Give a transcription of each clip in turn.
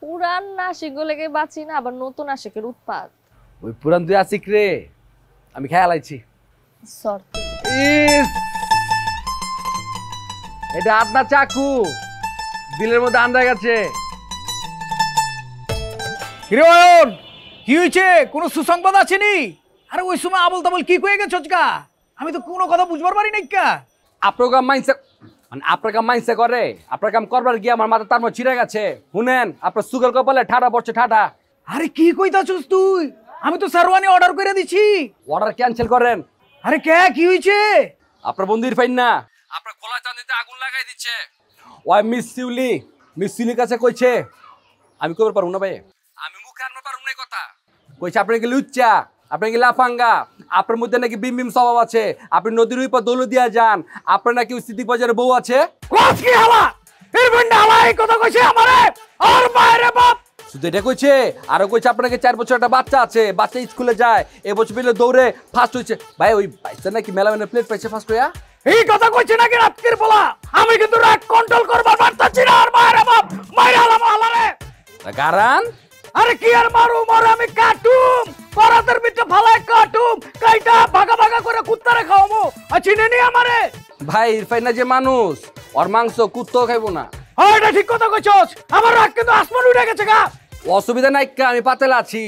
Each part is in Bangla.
পুরান আশিক গুলোকে বাঁচি না, আবার নতুন আশিকের উৎপাত। ওই পুরান দুই আশিক রে আমি খেয়ালাইছি। এটা আপনার চাকু, দিলের মধ্যে আন্দা গেছে। হিরে অয়ন, কি হয়েছে? কোনো সুসংবাদ আসেনি? আরে ওই সময় আবল তাবল কি কয়ে গেছ? আমি তো কোনো কথা বুঝবার পারি নাই। আপনার কাম মাইন্সে মানে আপনার কাম মাইন্সে করে, আপনার কাম করবার গিয়ে আমার মাথা তার মধ্যে ছিঁড়ে গেছে। শুনেন, আপনার সুগার কপালে ঠাডা পড়ছে ঠাডা। আরে কি কইতাছস তুই? আমি তো সারওয়ানি অর্ডার করে দিছি। অর্ডার ক্যান্সেল করেন। আরে কে, কি হয়েছে? আপনার বন্ধুর ফাইন না, আপনার খোলা চাঁদিতে আগুন লাগাই দিচ্ছে। ওই মিস সিউলির কাছে কইছে আমি কইবার পারবো না ভাই, আমি মুখে আনবার পারবো না কথা। কইছে আপনি কি লুচ্চা, আপনি কি লাফাঙ্গা, আপনার মধ্যে নাকি বিম বিম স্বভাব আছে, আপনি নদীর উপর দৌল দিয়া যান, আপনার নাকি সিদ্দিক বাজারে বউ আছে। কি হালা এর বন্ডা হালা এই কথা কইছে আমারে? আর মায়েরে বাপ শুধু এটা কইছে, আরো কইছে আপনাকে 4 বছর একটা বাচ্চা আছে, বাচ্চা স্কুলে যায়, এবছর পেলে দৌড়ে ফার্স্ট হইছে। ভাই ওই বাইসা নাকি মেলামেনে প্লেট পাইছে ফার্স্ট হইয়া। এই কথা কইছে নাকি রাতকের বলা? আমি কিন্তু রাগ কন্ট্রোল করবার পারতাছি না। আর মায়েরে বাপ মাইরা হালাম হালারে গারান। আরে কি আর মারু মারু, আমি কাটুম পরাতের ভিতরে ফালায় কাটুম, কাইটা ভাগা ভাগা করে কুত্তারে খাওয়ামু। চিনে নি আমারে? ভাই ইরফাইনা যে মানুষ, ওর মাংস কুত্তাও খাইবো না। এটা ঠিক কথা কইছস। আমার রাগ কিন্তু আসমান উড়ে গেছে গা। অসুবিধা নাই, আমি পাতেল আছি।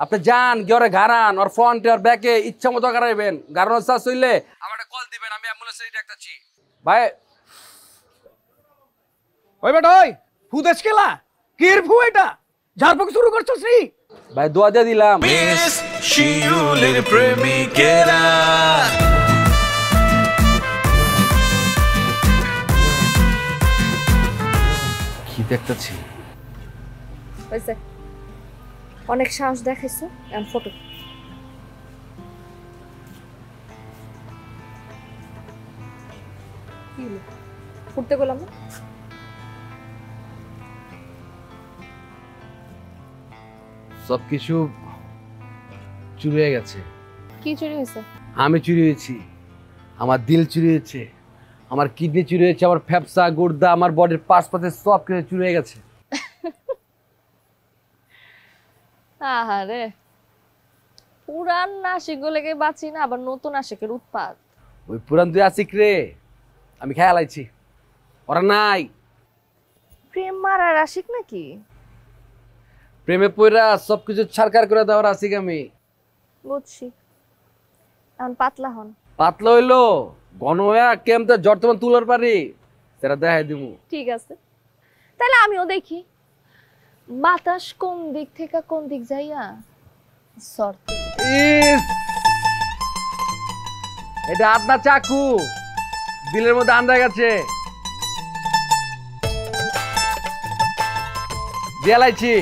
আপনি যান গিয়ে গারান, ওর ফ্রন্টে আর ব্যাকে ইচ্ছা মতো গাড়াইবেন। গারানোর চাষ হইলে আমার কল দিবেন, আমি অ্যাম্বুলেন্সে ডাকতাছি। ভাই ওই বেটা ওই ফুদেশ কেলা কির ফু এটা ঝাড়ফুঁক শুরু করছস নি? ভাই দোয়া দিয়ে দিলাম। মিস শিউলির প্রেমিকেরা কি দেখতাছি? হইছে, অনেক সাহস দেখাইছো। এখন ফটো কি হলো? ফুটতে গেলাম না? সবকিছু চুরি হয়ে গেছে। কি চুরি হয়েছে? আমি চুরি হয়েছি, আমার দিল চুরি হয়েছে, আমার কিডনি চুরি হয়েছে, আমার ফ্যাপসা গুর্দা, আমার বডির পার্টস পাতে সব কিছু চুরি হয়ে গেছে। আহারে, পুরান আশিক গুলোকে বাঁচি না, আবার নতুন আশিকের উৎপাত। ওই পুরান দুই আশিক রে আমি খেয়ালাইছি। ওরা নাই। প্রেম মারার আশিক নাকি? প্রেমে পইরা সবকিছু ছারকার করে দেওয়ার আশিক আমি। বুঝছি। এখন পাতলা হন। পাতলা হইলো ঘন হইয়া কেমতে জর্তমান তুলার পারি সেটা দেখাই দিমু। ঠিক আছে, তাহলে আমিও দেখি বাতাস কোন দিক থেকে কোন দিক যাইয়া শর্ত। এটা আপনার চাকু, দিলের মধ্যে আন্দা গেছে। জেলাইছি।